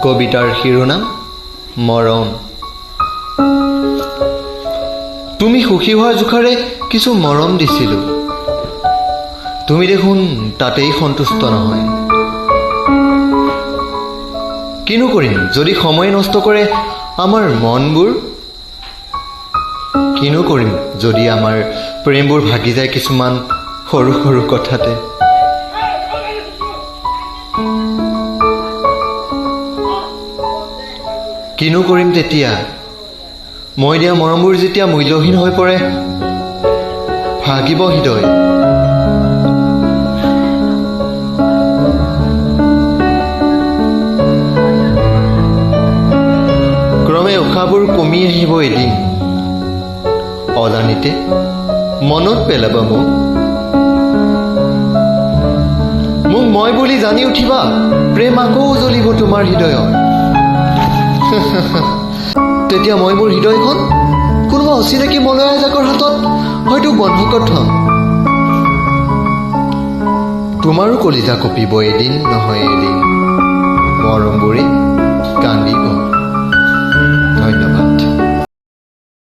কবিতাৰ শিৰোনাম মৰম। তুমি সুখী হোৱা জোখাৰে কিছু মৰম দিছিলোঁ, তুমি দেখোন তাতেই সন্তুষ্ট নহয়। কিনো কৰিম যদি সময় নষ্ট কৰে আমাৰ মনবোৰ? কিনো কৰিম যদি আমাৰ প্ৰেমবোৰ ভাগি যায় কিছুমান সৰু সৰু কথাতে? কিনো কৰিম তেতিয়া? মই দিয়া মৰমবোৰ যেতিয়া মূল্যহীন হৈ পৰে, ভাগিব হৃদয়। ক্ৰমে উশাহবোৰ কমি আহিব এদিন, অজানিতে মনত পেলাব মোক মই বুলি জানি উঠিবা, প্ৰেম আকৌ জ্বলিব তোমাৰ হৃদয়ত। তেতিয়া মই মোৰ হৃদয়খন কোনোবা অচিনাকি মলয়া জাকৰ হাতত হয়তো বন্ধকত থম। তোমাৰো কলিজা কঁপিব এদিন নহয় এদিন মৰমবোৰে।